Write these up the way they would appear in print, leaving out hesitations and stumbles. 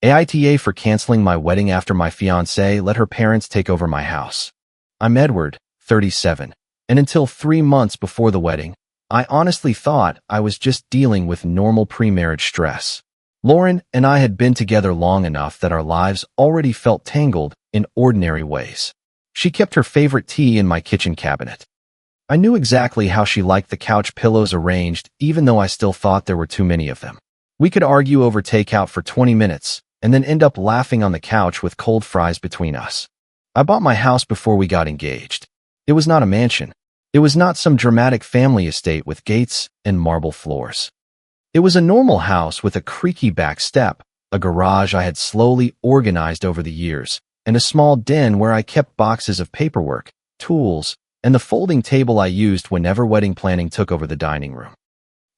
AITA for canceling my wedding after my fiancée let her parents take over my house. I'm Edward, 37, and until 3 months before the wedding, I honestly thought I was just dealing with normal pre-marriage stress. Lauren and I had been together long enough that our lives already felt tangled in ordinary ways. She kept her favorite tea in my kitchen cabinet. I knew exactly how she liked the couch pillows arranged, even though I still thought there were too many of them. We could argue over takeout for 20 minutes, and then end up laughing on the couch with cold fries between us. I bought my house before we got engaged. It was not a mansion. It was not some dramatic family estate with gates and marble floors. It was a normal house with a creaky back step, a garage I had slowly organized over the years, and a small den where I kept boxes of paperwork, tools, and the folding table I used whenever wedding planning took over the dining room.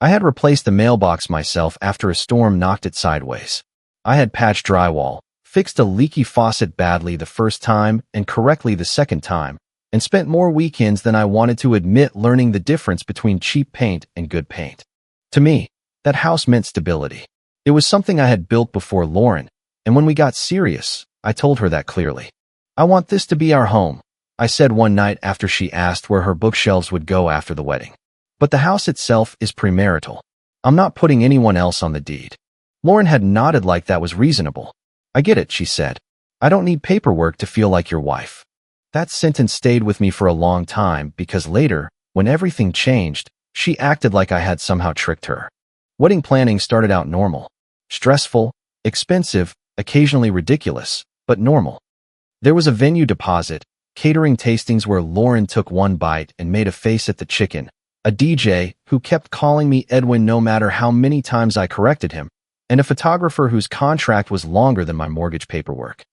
I had replaced the mailbox myself after a storm knocked it sideways. I had patched drywall, fixed a leaky faucet badly the first time and correctly the second time, and spent more weekends than I wanted to admit learning the difference between cheap paint and good paint. To me, that house meant stability. It was something I had built before Lauren, and when we got serious, I told her that clearly. "I want this to be our home," I said one night after she asked where her bookshelves would go after the wedding. "But the house itself is premarital. I'm not putting anyone else on the deed." Lauren had nodded like that was reasonable. "I get it," she said. "I don't need paperwork to feel like your wife." That sentence stayed with me for a long time because later, when everything changed, she acted like I had somehow tricked her. Wedding planning started out normal. Stressful, expensive, occasionally ridiculous, but normal. There was a venue deposit, catering tastings where Lauren took one bite and made a face at the chicken, a DJ who kept calling me Edwin no matter how many times I corrected him, and a photographer whose contract was longer than my mortgage paperwork.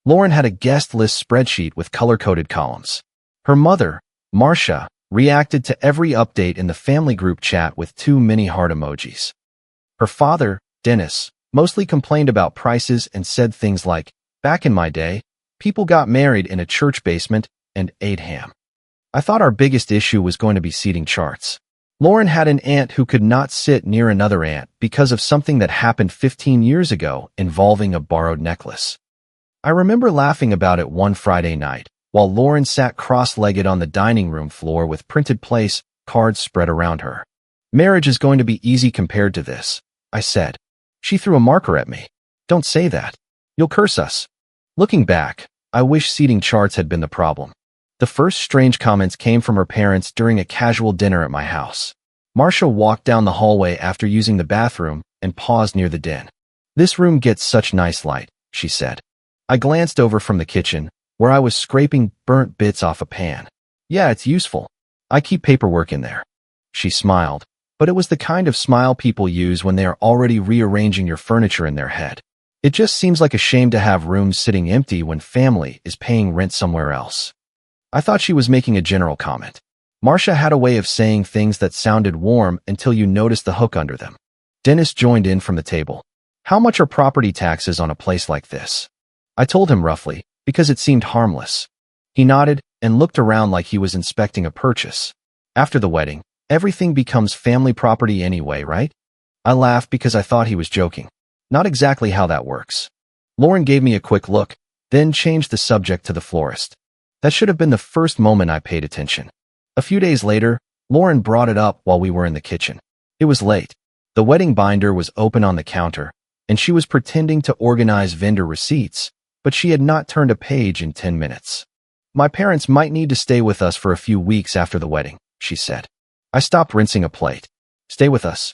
Lauren had a guest list spreadsheet with color-coded columns. Her mother, Marcia, reacted to every update in the family group chat with too many heart emojis. Her father, Dennis, mostly complained about prices and said things like, "Back in my day, people got married in a church basement and ate ham." I thought our biggest issue was going to be seating charts. Lauren had an aunt who could not sit near another aunt because of something that happened 15 years ago involving a borrowed necklace. I remember laughing about it one Friday night, while Lauren sat cross-legged on the dining room floor with printed place cards spread around her. "Marriage is going to be easy compared to this," I said. She threw a marker at me. "Don't say that. You'll curse us." Looking back, I wish seating charts had been the problem. The first strange comments came from her parents during a casual dinner at my house. Marcia walked down the hallway after using the bathroom and paused near the den. "This room gets such nice light," she said. I glanced over from the kitchen, where I was scraping burnt bits off a pan. "Yeah, it's useful. I keep paperwork in there." She smiled, but it was the kind of smile people use when they are already rearranging your furniture in their head. It just seems like a shame to have rooms sitting empty when family is paying rent somewhere else. I thought she was making a general comment. Marcia had a way of saying things that sounded warm until you noticed the hook under them. Dennis joined in from the table. "How much are property taxes on a place like this?" I told him roughly, because it seemed harmless. He nodded and looked around like he was inspecting a purchase. "After the wedding, everything becomes family property anyway, right?" I laughed because I thought he was joking. "Not exactly how that works." Lauren gave me a quick look, then changed the subject to the florist. That should have been the first moment I paid attention. A few days later, Lauren brought it up while we were in the kitchen. It was late. The wedding binder was open on the counter, and she was pretending to organize vendor receipts, but she had not turned a page in 10 minutes. "My parents might need to stay with us for a few weeks after the wedding," she said. I stopped rinsing a plate. "Stay with us?"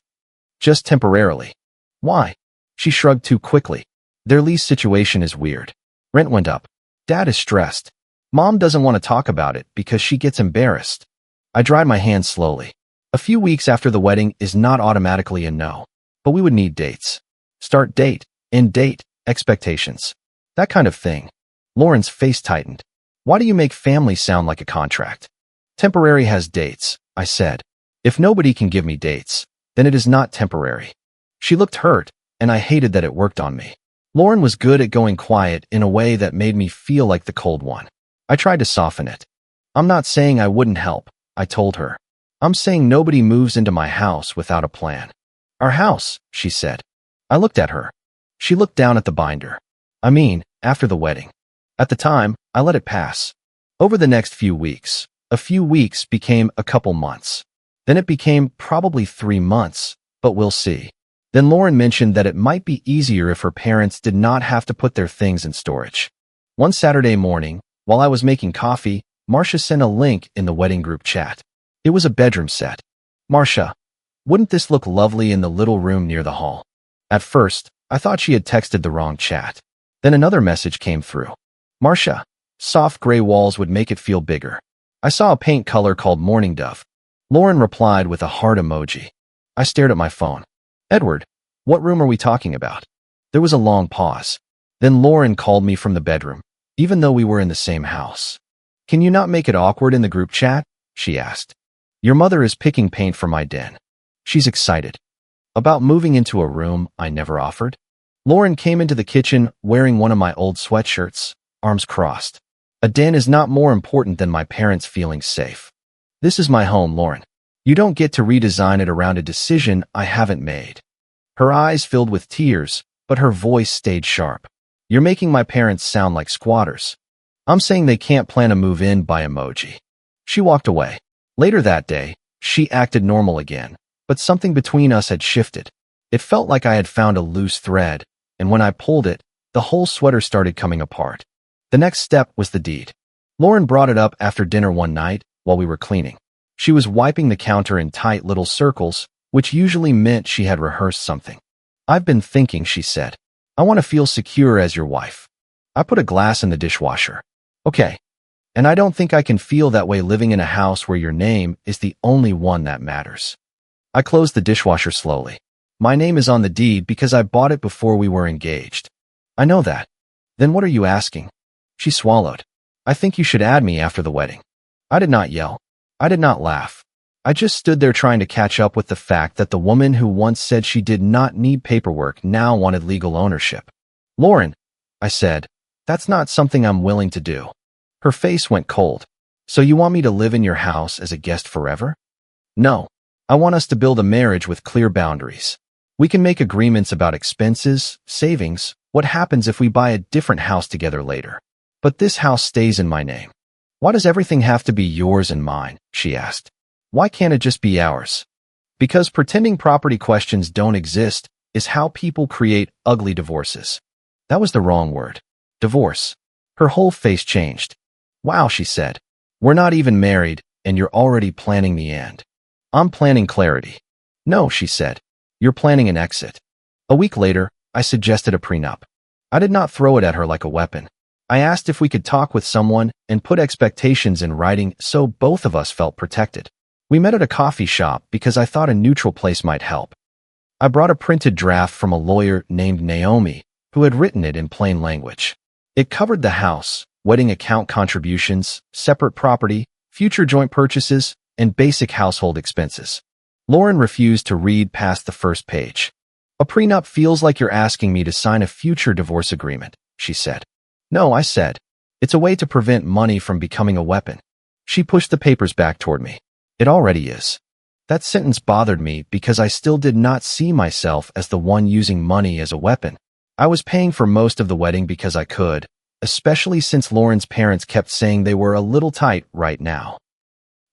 "Just temporarily." "Why?" She shrugged too quickly. "Their lease situation is weird. Rent went up. Dad is stressed. Mom doesn't want to talk about it because she gets embarrassed." I dried my hands slowly. A few weeks after the wedding is not automatically a no, but we would need dates. Start date, end date, expectations. That kind of thing. Lauren's face tightened. "Why do you make family sound like a contract?" "Temporary has dates," I said. "If nobody can give me dates, then it is not temporary." She looked hurt, and I hated that it worked on me. Lauren was good at going quiet in a way that made me feel like the cold one. I tried to soften it. "I'm not saying I wouldn't help," I told her. "I'm saying nobody moves into my house without a plan." "Our house," she said. I looked at her. She looked down at the binder. I mean, after the wedding. At the time, I let it pass. Over the next few weeks, a few weeks became a couple months. Then it became probably 3 months, but we'll see. Then Lauren mentioned that it might be easier if her parents did not have to put their things in storage. One Saturday morning, while I was making coffee, Marcia sent a link in the wedding group chat. It was a bedroom set. Marcia, wouldn't this look lovely in the little room near the hall? At first, I thought she had texted the wrong chat. Then another message came through. Marcia, soft gray walls would make it feel bigger. I saw a paint color called Morning Dove. Lauren replied with a heart emoji. I stared at my phone. Edward, what room are we talking about? There was a long pause. Then Lauren called me from the bedroom, even though we were in the same house. Can you not make it awkward in the group chat? She asked. Your mother is picking paint for my den. She's excited. About moving into a room I never offered? Lauren came into the kitchen wearing one of my old sweatshirts, arms crossed. A den is not more important than my parents feeling safe. This is my home, Lauren. You don't get to redesign it around a decision I haven't made. Her eyes filled with tears, but her voice stayed sharp. You're making my parents sound like squatters. I'm saying they can't plan a move-in by emoji. She walked away. Later that day, she acted normal again, but something between us had shifted. It felt like I had found a loose thread, and when I pulled it, the whole sweater started coming apart. The next step was the deed. Lauren brought it up after dinner one night while we were cleaning. She was wiping the counter in tight little circles, which usually meant she had rehearsed something. I've been thinking, she said. I want to feel secure as your wife. I put a glass in the dishwasher. Okay. And I don't think I can feel that way living in a house where your name is the only one that matters. I closed the dishwasher slowly. My name is on the deed because I bought it before we were engaged. I know that. Then what are you asking? She swallowed. I think you should add me after the wedding. I did not yell. I did not laugh. I just stood there trying to catch up with the fact that the woman who once said she did not need paperwork now wanted legal ownership. Lauren, I said, that's not something I'm willing to do. Her face went cold. So you want me to live in your house as a guest forever? No. I want us to build a marriage with clear boundaries. We can make agreements about expenses, savings, what happens if we buy a different house together later. But this house stays in my name. Why does everything have to be yours and mine? She asked. Why can't it just be ours? Because pretending property questions don't exist is how people create ugly divorces. That was the wrong word. Divorce. Her whole face changed. Wow, she said. We're not even married, and you're already planning the end. I'm planning clarity. No, she said. You're planning an exit. A week later, I suggested a prenup. I did not throw it at her like a weapon. I asked if we could talk with someone and put expectations in writing so both of us felt protected. We met at a coffee shop because I thought a neutral place might help. I brought a printed draft from a lawyer named Naomi, who had written it in plain language. It covered the house, wedding account contributions, separate property, future joint purchases, and basic household expenses. Lauren refused to read past the first page. A prenup feels like you're asking me to sign a future divorce agreement, she said. No, I said. It's a way to prevent money from becoming a weapon. She pushed the papers back toward me. It already is. That sentence bothered me because I still did not see myself as the one using money as a weapon. I was paying for most of the wedding because I could, especially since Lauren's parents kept saying they were a little tight right now.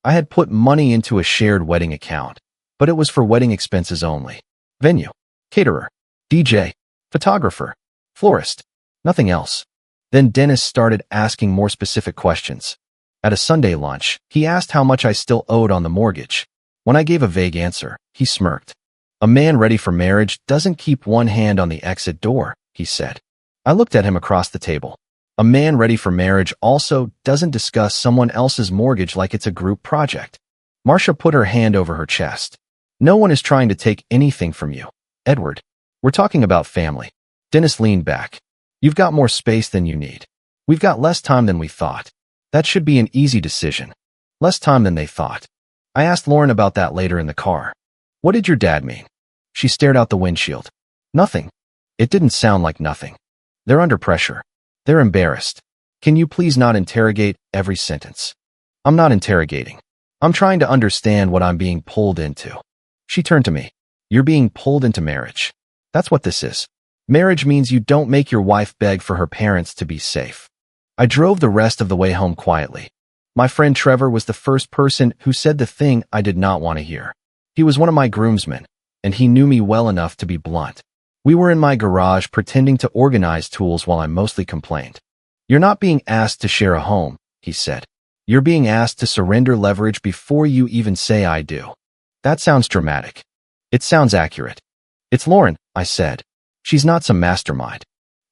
I had put money into a shared wedding account, but it was for wedding expenses only. Venue, caterer, DJ, photographer, florist, nothing else. Then Dennis started asking more specific questions. At a Sunday lunch, he asked how much I still owed on the mortgage. When I gave a vague answer, he smirked. A man ready for marriage doesn't keep one hand on the exit door, he said. I looked at him across the table. A man ready for marriage also doesn't discuss someone else's mortgage like it's a group project. Marcia put her hand over her chest. No one is trying to take anything from you, Edward. We're talking about family. Dennis leaned back. You've got more space than you need. We've got less time than we thought. That should be an easy decision. Less time than they thought. I asked Lauren about that later in the car. What did your dad mean? She stared out the windshield. Nothing. It didn't sound like nothing. They're under pressure. They're embarrassed. Can you please not interrogate every sentence? I'm not interrogating. I'm trying to understand what I'm being pulled into. She turned to me. You're being pulled into marriage. That's what this is. Marriage means you don't make your wife beg for her parents to be safe. I drove the rest of the way home quietly. My friend Trevor was the first person who said the thing I did not want to hear. He was one of my groomsmen, and he knew me well enough to be blunt. We were in my garage pretending to organize tools while I mostly complained. You're not being asked to share a home, he said. You're being asked to surrender leverage before you even say I do. That sounds dramatic. It sounds accurate. It's Lauren, I said. She's not some mastermind.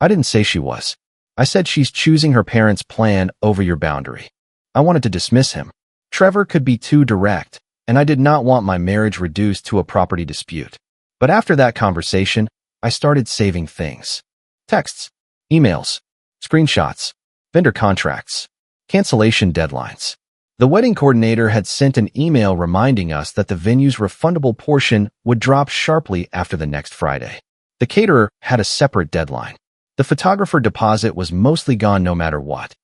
I didn't say she was. I said she's choosing her parents' plan over your boundary. I wanted to dismiss him. Trevor could be too direct, and I did not want my marriage reduced to a property dispute. But after that conversation, I started saving things. Texts, emails, screenshots, vendor contracts, cancellation deadlines. The wedding coordinator had sent an email reminding us that the venue's refundable portion would drop sharply after the next Friday. The caterer had a separate deadline. The photographer deposit was mostly gone no matter what.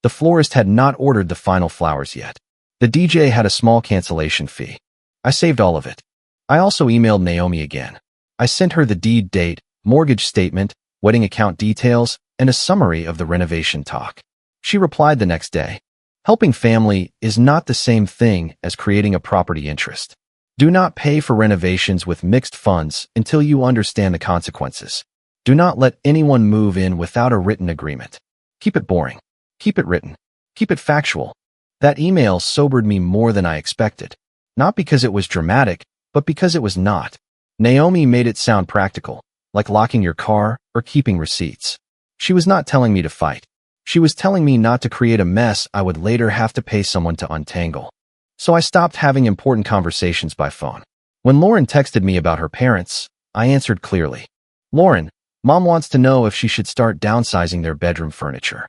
The florist had not ordered the final flowers yet. The DJ had a small cancellation fee. I saved all of it. I also emailed Naomi again. I sent her the deed date, mortgage statement, wedding account details, and a summary of the renovation talk. She replied the next day. Helping family is not the same thing as creating a property interest. Do not pay for renovations with mixed funds until you understand the consequences. Do not let anyone move in without a written agreement. Keep it boring. Keep it written. Keep it factual. That email sobered me more than I expected. Not because it was dramatic, but because it was not. Naomi made it sound practical, like locking your car or keeping receipts. She was not telling me to fight. She was telling me not to create a mess I would later have to pay someone to untangle. So I stopped having important conversations by phone. When Lauren texted me about her parents, I answered clearly. Lauren, Mom wants to know if she should start downsizing their bedroom furniture.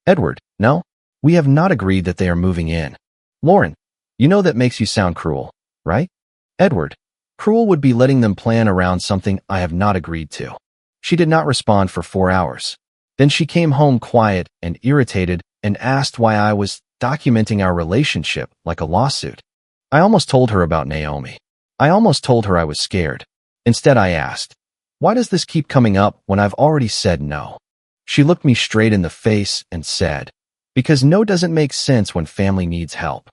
Edward, no. We have not agreed that they are moving in. Lauren, you know that makes you sound cruel, right? Edward, cruel would be letting them plan around something I have not agreed to. She did not respond for 4 hours. Then she came home quiet and irritated and asked why I was documenting our relationship like a lawsuit. I almost told her about Naomi. I almost told her I was scared. Instead, I asked, why does this keep coming up when I've already said no? She looked me straight in the face and said, because no doesn't make sense when family needs help.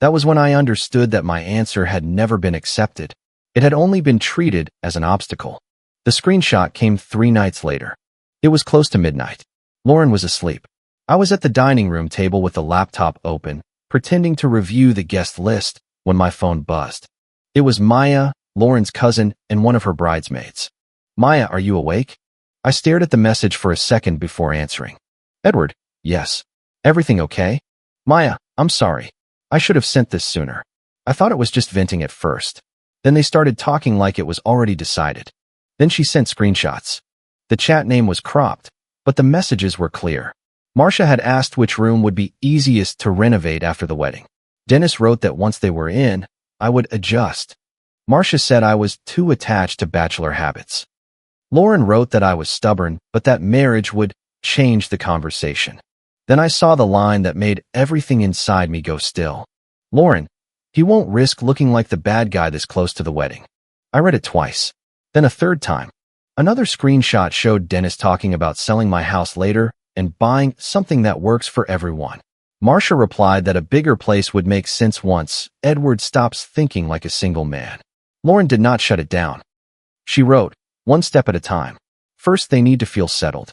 That was when I understood that my answer had never been accepted. It had only been treated as an obstacle. The screenshot came 3 nights later. It was close to midnight. Lauren was asleep. I was at the dining room table with the laptop open, pretending to review the guest list when my phone buzzed. It was Maya, Lauren's cousin, and one of her bridesmaids. Maya, are you awake? I stared at the message for a second before answering. Edward, yes. Everything okay? Maya, I'm sorry. I should have sent this sooner. I thought it was just venting at first. Then they started talking like it was already decided. Then she sent screenshots. The chat name was cropped, but the messages were clear. Marcia had asked which room would be easiest to renovate after the wedding. Dennis wrote that once they were in, I would adjust. Marcia said I was too attached to bachelor habits. Lauren wrote that I was stubborn, but that marriage would change the conversation. Then I saw the line that made everything inside me go still. Lauren, he won't risk looking like the bad guy this close to the wedding. I read it twice. Then a third time. Another screenshot showed Dennis talking about selling my house later and buying something that works for everyone. Marcia replied that a bigger place would make sense once Edward stops thinking like a single man. Lauren did not shut it down. She wrote, one step at a time. First, they need to feel settled.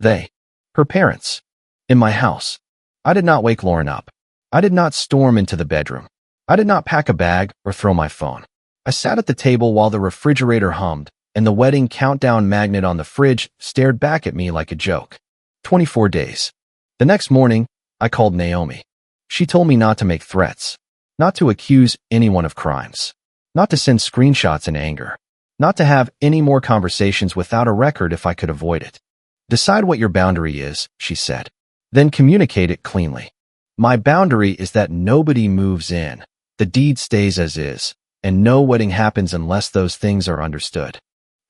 They, her parents, in my house. I did not wake Lauren up. I did not storm into the bedroom. I did not pack a bag or throw my phone. I sat at the table while the refrigerator hummed, and the wedding countdown magnet on the fridge stared back at me like a joke. 24 days. The next morning, I called Naomi. She told me not to make threats, not to accuse anyone of crimes, not to send screenshots in anger, not to have any more conversations without a record if I could avoid it. Decide what your boundary is, she said. Then communicate it cleanly. My boundary is that nobody moves in, the deed stays as is, and no wedding happens unless those things are understood.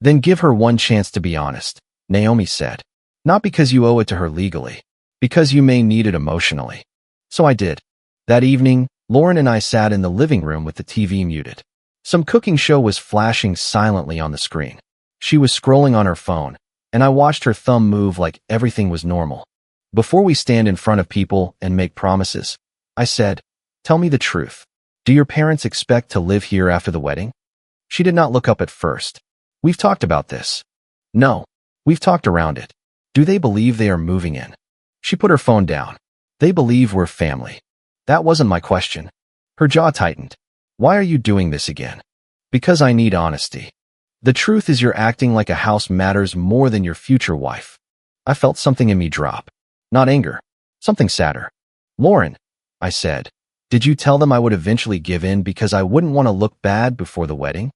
Then give her one chance to be honest, Naomi said. Not because you owe it to her legally, because you may need it emotionally. So I did. That evening, Lauren and I sat in the living room with the TV muted. Some cooking show was flashing silently on the screen. She was scrolling on her phone, and I watched her thumb move like everything was normal. Before we stand in front of people and make promises, I said, "Tell me the truth. Do your parents expect to live here after the wedding?" She did not look up at first. "We've talked about this." "No. We've talked around it. Do they believe they are moving in?" She put her phone down. "They believe we're family." That wasn't my question. Her jaw tightened. "Why are you doing this again?" "Because I need honesty. The truth is you're acting like a house matters more than your future wife." I felt something in me drop. Not anger. Something sadder. "Lauren," I said, "did you tell them I would eventually give in because I wouldn't want to look bad before the wedding?"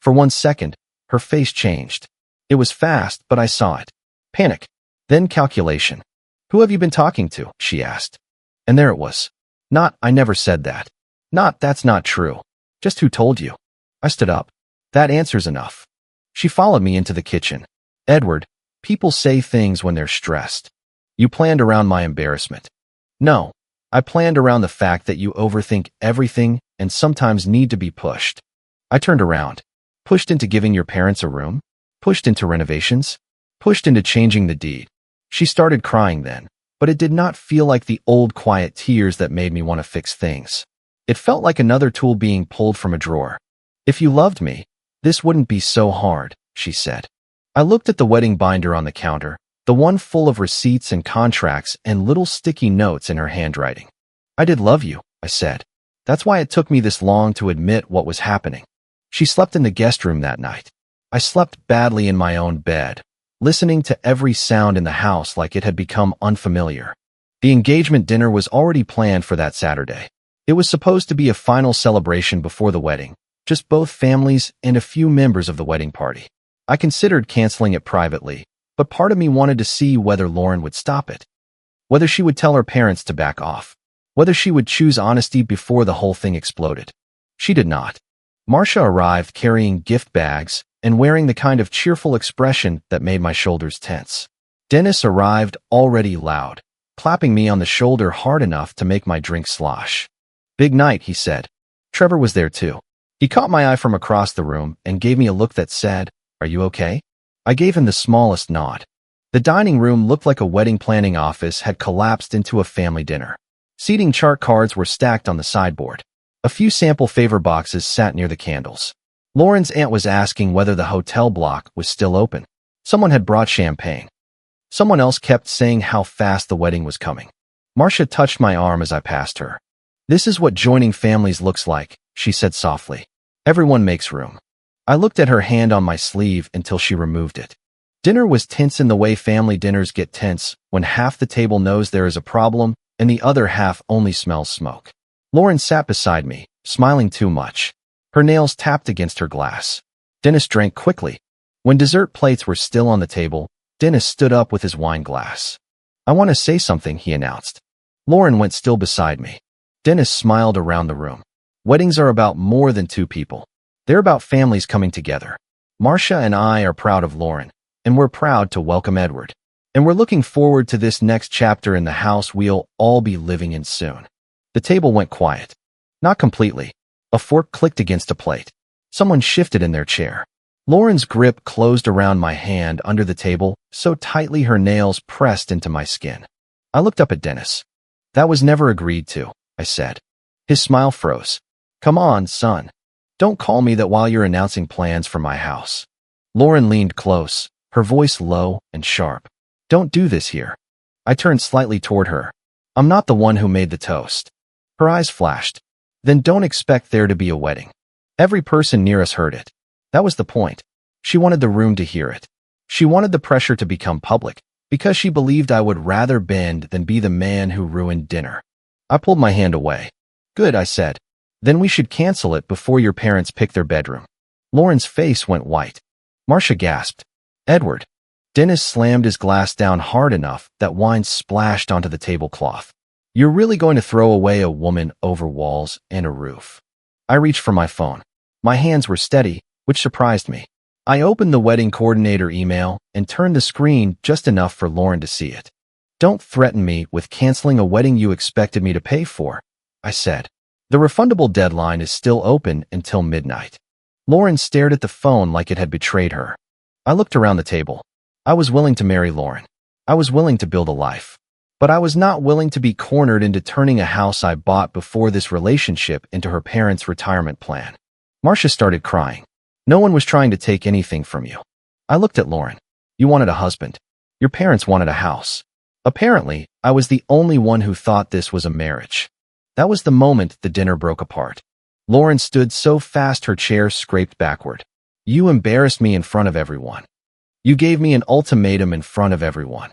For 1 second, her face changed. It was fast, but I saw it. Panic. Then calculation. "Who have you been talking to?" she asked. And there it was. Not, "I never said that." Not, "That's not true." Just, "Who told you?" I stood up. "That answer's enough." She followed me into the kitchen. "Edward, people say things when they're stressed. You planned around my embarrassment." "No. I planned around the fact that you overthink everything and sometimes need to be pushed." I turned around. "Pushed into giving your parents a room? Pushed into renovations? Pushed into changing the deed?" She started crying then, but it did not feel like the old quiet tears that made me want to fix things. It felt like another tool being pulled from a drawer. "If you loved me, this wouldn't be so hard," she said. I looked at the wedding binder on the counter, the one full of receipts and contracts and little sticky notes in her handwriting. "I did love you," I said. "That's why it took me this long to admit what was happening." She slept in the guest room that night. I slept badly in my own bed, listening to every sound in the house like it had become unfamiliar. The engagement dinner was already planned for that Saturday. It was supposed to be a final celebration before the wedding, just both families and a few members of the wedding party. I considered canceling it privately, but part of me wanted to see whether Lauren would stop it, whether she would tell her parents to back off, whether she would choose honesty before the whole thing exploded. She did not. Marcia arrived carrying gift bags and wearing the kind of cheerful expression that made my shoulders tense. Dennis arrived already loud, clapping me on the shoulder hard enough to make my drink slosh. "Big night," he said. Trevor was there too. He caught my eye from across the room and gave me a look that said, "Are you okay?" I gave him the smallest nod. The dining room looked like a wedding planning office had collapsed into a family dinner. Seating chart cards were stacked on the sideboard. A few sample favor boxes sat near the candles. Lauren's aunt was asking whether the hotel block was still open. Someone had brought champagne. Someone else kept saying how fast the wedding was coming. Marcia touched my arm as I passed her. "This is what joining families looks like," she said softly. "Everyone makes room." I looked at her hand on my sleeve until she removed it. Dinner was tense in the way family dinners get tense when half the table knows there is a problem and the other half only smells smoke. Lauren sat beside me, smiling too much. Her nails tapped against her glass. Dennis drank quickly. When dessert plates were still on the table, Dennis stood up with his wine glass. "I want to say something," he announced. Lauren went still beside me. Dennis smiled around the room. "Weddings are about more than two people. They're about families coming together. Marcia and I are proud of Lauren, and we're proud to welcome Edward. And we're looking forward to this next chapter in the house we'll all be living in soon." The table went quiet. Not completely. A fork clicked against a plate. Someone shifted in their chair. Lauren's grip closed around my hand under the table, so tightly her nails pressed into my skin. I looked up at Dennis. "That was never agreed to," I said. His smile froze. "Come on, son. Don't call me that while you're announcing plans for my house." Lauren leaned close, her voice low and sharp. "Don't do this here." I turned slightly toward her. "I'm not the one who made the toast." Her eyes flashed. "Then don't expect there to be a wedding." Every person near us heard it. That was the point. She wanted the room to hear it. She wanted the pressure to become public, because she believed I would rather bend than be the man who ruined dinner. I pulled my hand away. "Good," I said. "Then we should cancel it before your parents pick their bedroom." Lauren's face went white. Marcia gasped. "Edward." Dennis slammed his glass down hard enough that wine splashed onto the tablecloth. "You're really going to throw away a woman over walls and a roof?" I reached for my phone. My hands were steady, which surprised me. I opened the wedding coordinator email and turned the screen just enough for Lauren to see it. "Don't threaten me with canceling a wedding you expected me to pay for," I said. "The refundable deadline is still open until midnight." Lauren stared at the phone like it had betrayed her. I looked around the table. I was willing to marry Lauren. I was willing to build a life. But I was not willing to be cornered into turning a house I bought before this relationship into her parents' retirement plan. Marcia started crying. No one was trying to take anything from you. I looked at Lauren. You wanted a husband. Your parents wanted a house. Apparently, I was the only one who thought this was a marriage. That was the moment the dinner broke apart. Lauren stood so fast her chair scraped backward. You embarrassed me in front of everyone. You gave me an ultimatum in front of everyone.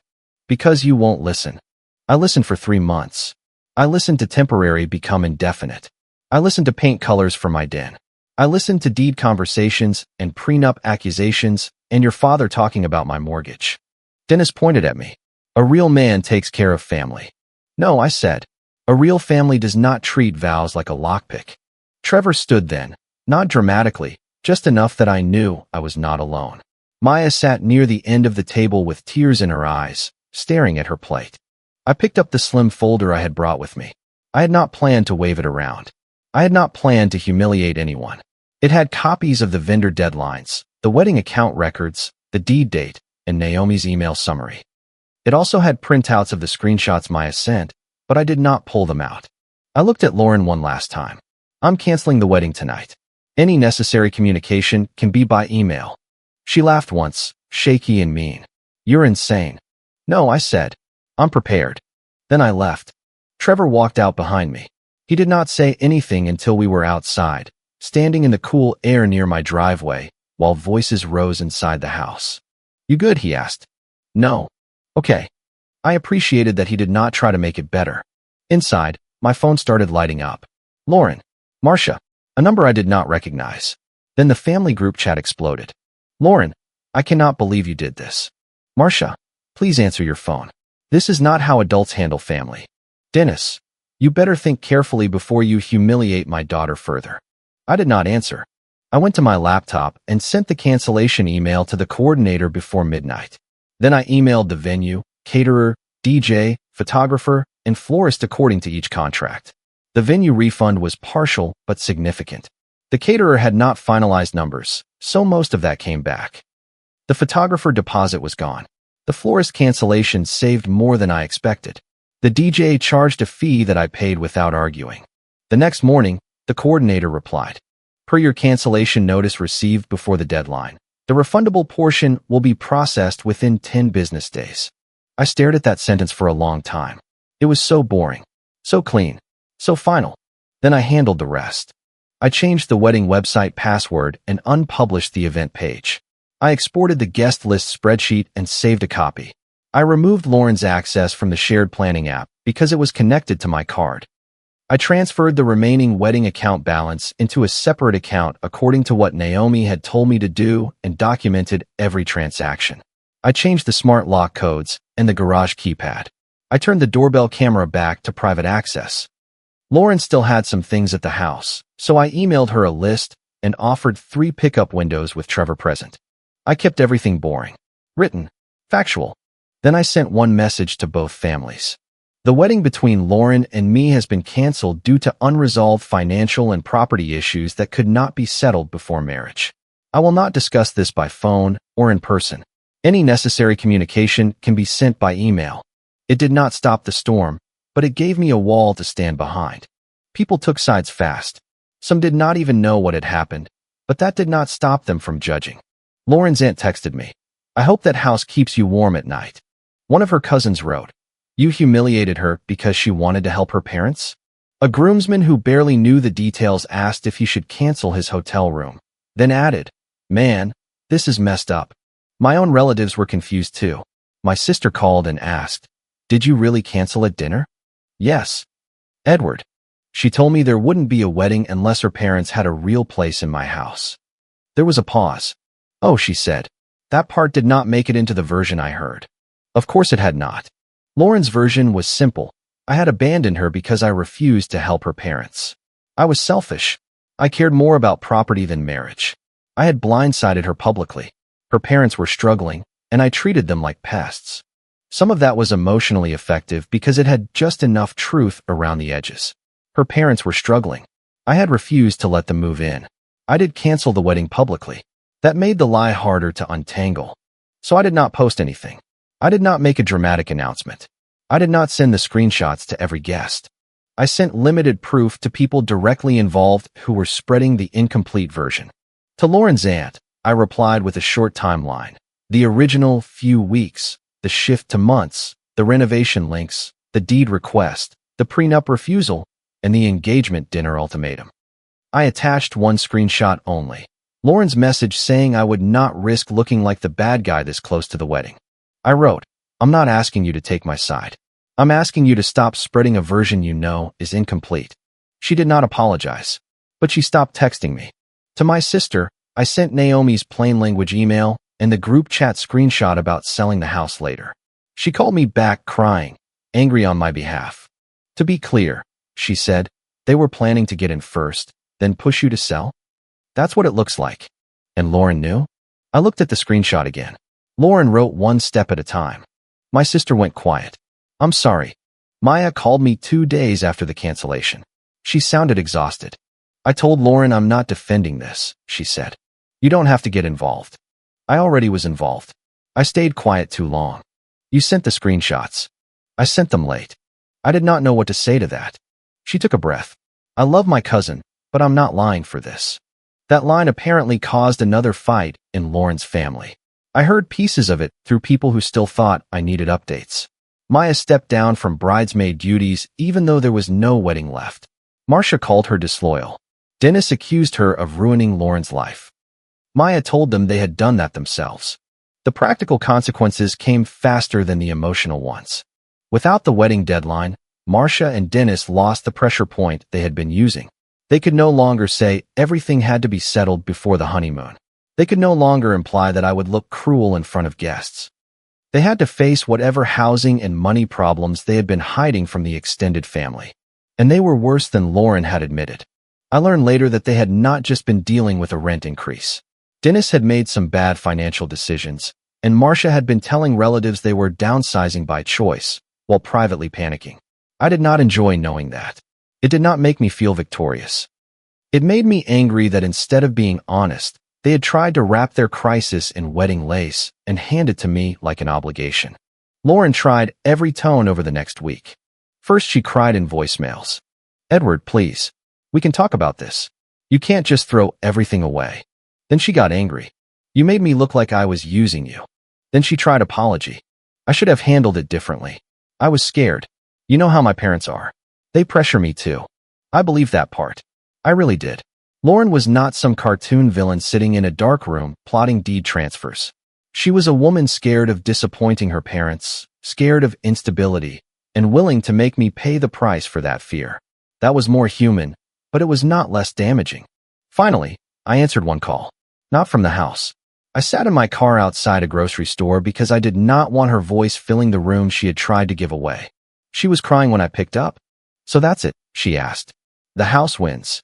Because you won't listen. I listened for 3 months. I listened to temporary become indefinite. I listened to paint colors for my den. I listened to deed conversations and prenup accusations and your father talking about my mortgage. Dennis pointed at me. A real man takes care of family. No, I said. A real family does not treat vows like a lockpick. Trevor stood then, not dramatically, just enough that I knew I was not alone. Maya sat near the end of the table with tears in her eyes, staring at her plate. I picked up the slim folder I had brought with me. I had not planned to wave it around. I had not planned to humiliate anyone. It had copies of the vendor deadlines, the wedding account records, the deed date, and Naomi's email summary. It also had printouts of the screenshots Maya sent, but I did not pull them out. I looked at Lauren one last time. I'm canceling the wedding tonight. Any necessary communication can be by email. She laughed once, shaky and mean. You're insane. No, I said. I'm prepared. Then I left. Trevor walked out behind me. He did not say anything until we were outside, standing in the cool air near my driveway, while voices rose inside the house. You good? He asked. No. Okay. I appreciated that he did not try to make it better. Inside, my phone started lighting up. Lauren. Marcia. A number I did not recognize. Then the family group chat exploded. Lauren. I cannot believe you did this. Marcia. Please answer your phone. This is not how adults handle family. Dennis. You better think carefully before you humiliate my daughter further. I did not answer. I went to my laptop and sent the cancellation email to the coordinator before midnight. Then I emailed the venue, caterer, DJ, photographer, and florist according to each contract. The venue refund was partial but significant. The caterer had not finalized numbers, so most of that came back. The photographer deposit was gone. The florist cancellation saved more than I expected. The DJ charged a fee that I paid without arguing. The next morning, the coordinator replied, per your cancellation notice received before the deadline, the refundable portion will be processed within 10 business days. I stared at that sentence for a long time. It was so boring, so clean, so final. Then I handled the rest. I changed the wedding website password and unpublished the event page. I exported the guest list spreadsheet and saved a copy. I removed Lauren's access from the shared planning app because it was connected to my card. I transferred the remaining wedding account balance into a separate account according to what Naomi had told me to do and documented every transaction. I changed the smart lock codes and the garage keypad. I turned the doorbell camera back to private access. Lauren still had some things at the house, so I emailed her a list and offered 3 pickup windows with Trevor present. I kept everything boring, written, factual. Then I sent one message to both families. The wedding between Lauren and me has been canceled due to unresolved financial and property issues that could not be settled before marriage. I will not discuss this by phone or in person. Any necessary communication can be sent by email. It did not stop the storm, but it gave me a wall to stand behind. People took sides fast. Some did not even know what had happened, but that did not stop them from judging. Lauren's aunt texted me, I hope that house keeps you warm at night. One of her cousins wrote, you humiliated her because she wanted to help her parents? A groomsman who barely knew the details asked if he should cancel his hotel room, then added, man, this is messed up. My own relatives were confused too. My sister called and asked, did you really cancel at dinner? Yes. Edward. She told me there wouldn't be a wedding unless her parents had a real place in my house. There was a pause. Oh, she said. That part did not make it into the version I heard. Of course it had not. Lauren's version was simple. I had abandoned her because I refused to help her parents. I was selfish. I cared more about property than marriage. I had blindsided her publicly. Her parents were struggling, and I treated them like pests. Some of that was emotionally effective because it had just enough truth around the edges. Her parents were struggling. I had refused to let them move in. I did cancel the wedding publicly. That made the lie harder to untangle. So I did not post anything. I did not make a dramatic announcement. I did not send the screenshots to every guest. I sent limited proof to people directly involved who were spreading the incomplete version. To Lauren's aunt, I replied with a short timeline. The original few weeks, the shift to months, the renovation links, the deed request, the prenup refusal, and the engagement dinner ultimatum. I attached one screenshot only. Lauren's message saying I would not risk looking like the bad guy this close to the wedding. I wrote, I'm not asking you to take my side. I'm asking you to stop spreading a version you know is incomplete. She did not apologize, but she stopped texting me. To my sister, I sent Naomi's plain language email and the group chat screenshot about selling the house later. She called me back crying, angry on my behalf. To be clear, she said, they were planning to get in first, then push you to sell? That's what it looks like. And Lauren knew? I looked at the screenshot again. Lauren wrote one step at a time. My sister went quiet. I'm sorry. Maya called me 2 days after the cancellation. She sounded exhausted. I told Lauren I'm not defending this, she said. You don't have to get involved. I already was involved. I stayed quiet too long. You sent the screenshots. I sent them late. I did not know what to say to that. She took a breath. I love my cousin, but I'm not lying for this. That line apparently caused another fight in Lauren's family. I heard pieces of it through people who still thought I needed updates. Maya stepped down from bridesmaid duties even though there was no wedding left. Marcia called her disloyal. Dennis accused her of ruining Lauren's life. Maya told them they had done that themselves. The practical consequences came faster than the emotional ones. Without the wedding deadline, Marcia and Dennis lost the pressure point they had been using. They could no longer say everything had to be settled before the honeymoon. They could no longer imply that I would look cruel in front of guests. They had to face whatever housing and money problems they had been hiding from the extended family. And they were worse than Lauren had admitted. I learned later that they had not just been dealing with a rent increase. Dennis had made some bad financial decisions, and Marcia had been telling relatives they were downsizing by choice, while privately panicking. I did not enjoy knowing that. It did not make me feel victorious. It made me angry that instead of being honest, they had tried to wrap their crisis in wedding lace and hand it to me like an obligation. Lauren tried every tone over the next week. First, she cried in voicemails. Edward, please. We can talk about this. You can't just throw everything away. Then she got angry. You made me look like I was using you. Then she tried apology. I should have handled it differently. I was scared. You know how my parents are. They pressure me too. I believe that part. I really did. Lauren was not some cartoon villain sitting in a dark room plotting deed transfers. She was a woman scared of disappointing her parents, scared of instability, and willing to make me pay the price for that fear. That was more human, but it was not less damaging. Finally, I answered one call. Not from the house. I sat in my car outside a grocery store because I did not want her voice filling the room she had tried to give away. She was crying when I picked up. So that's it, she asked. The house wins.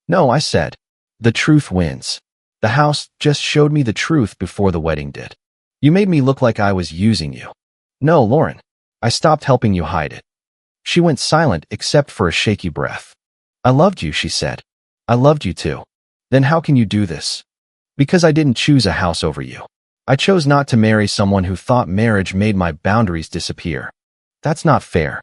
No, I said. The truth wins. The house just showed me the truth before the wedding did. You made me look like I was using you. No, Lauren. I stopped helping you hide it. She went silent except for a shaky breath. I loved you, she said. I loved you too. Then how can you do this? Because I didn't choose a house over you. I chose not to marry someone who thought marriage made my boundaries disappear. That's not fair.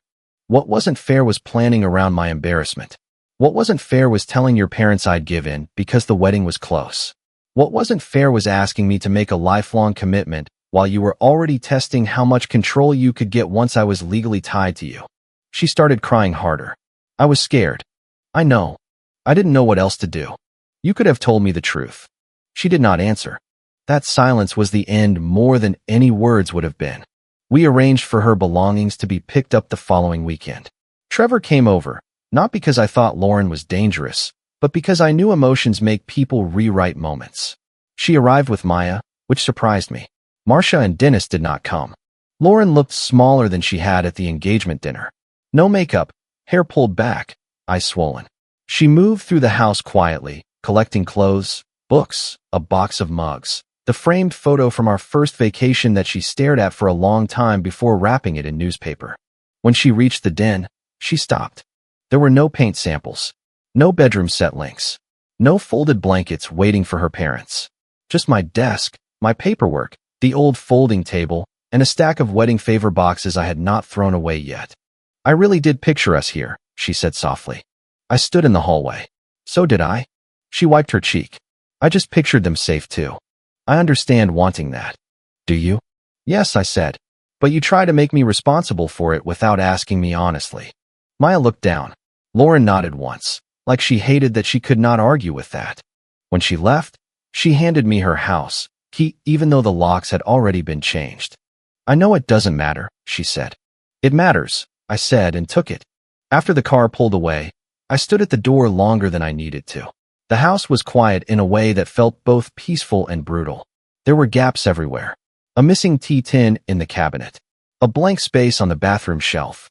What wasn't fair was planning around my embarrassment. What wasn't fair was telling your parents I'd give in because the wedding was close. What wasn't fair was asking me to make a lifelong commitment while you were already testing how much control you could get once I was legally tied to you. She started crying harder. I was scared. I know. I didn't know what else to do. You could have told me the truth. She did not answer. That silence was the end more than any words would have been. We arranged for her belongings to be picked up the following weekend. Trevor came over, not because I thought Lauren was dangerous, but because I knew emotions make people rewrite moments. She arrived with Maya, which surprised me. Marcia and Dennis did not come. Lauren looked smaller than she had at the engagement dinner. No makeup, hair pulled back, eyes swollen. She moved through the house quietly, collecting clothes, books, a box of mugs, the framed photo from our first vacation that she stared at for a long time before wrapping it in newspaper. When she reached the den, she stopped. There were no paint samples, no bedroom set links, no folded blankets waiting for her parents. Just my desk, my paperwork, the old folding table, and a stack of wedding favor boxes I had not thrown away yet. I really did picture us here, she said softly. I stood in the hallway. So did I? She wiped her cheek. I just pictured them safe too. I understand wanting that. Do you? Yes, I said. But you try to make me responsible for it without asking me honestly. Maya looked down. Lauren nodded once, like she hated that she could not argue with that. When she left, she handed me her house key, even though the locks had already been changed. I know it doesn't matter, she said. It matters, I said and took it. After the car pulled away, I stood at the door longer than I needed to. The house was quiet in a way that felt both peaceful and brutal. There were gaps everywhere. A missing tea tin in the cabinet. A blank space on the bathroom shelf.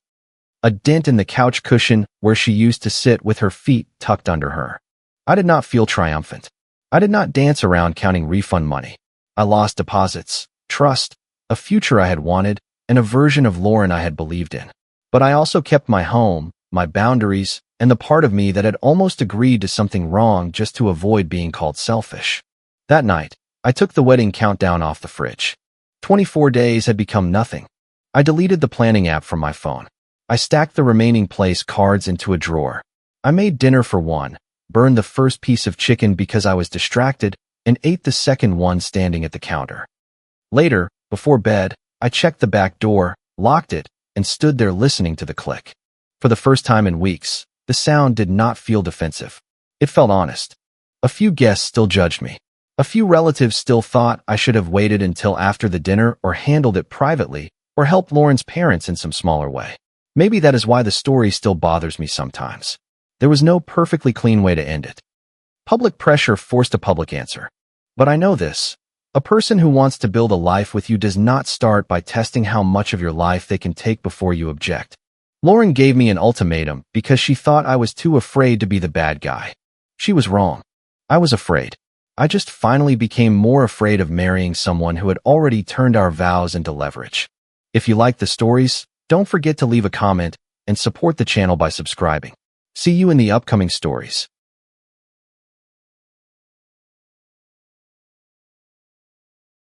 A dent in the couch cushion where she used to sit with her feet tucked under her. I did not feel triumphant. I did not dance around counting refund money. I lost deposits, trust, a future I had wanted, and a version of Lauren I had believed in. But I also kept my home, my boundaries, and the part of me that had almost agreed to something wrong just to avoid being called selfish. That night, I took the wedding countdown off the fridge. 24 days had become nothing. I deleted the planning app from my phone. I stacked the remaining place cards into a drawer. I made dinner for one, burned the first piece of chicken because I was distracted, and ate the second one standing at the counter. Later, before bed, I checked the back door, locked it, and stood there listening to the click. For the first time in weeks, the sound did not feel defensive. It felt honest. A few guests still judged me. A few relatives still thought I should have waited until after the dinner or handled it privately or helped Lauren's parents in some smaller way. Maybe that is why the story still bothers me sometimes. There was no perfectly clean way to end it. Public pressure forced a public answer. But I know this. A person who wants to build a life with you does not start by testing how much of your life they can take before you object. Lauren gave me an ultimatum because she thought I was too afraid to be the bad guy. She was wrong. I was afraid. I just finally became more afraid of marrying someone who had already turned our vows into leverage. If you like the stories, don't forget to leave a comment and support the channel by subscribing. See you in the upcoming stories.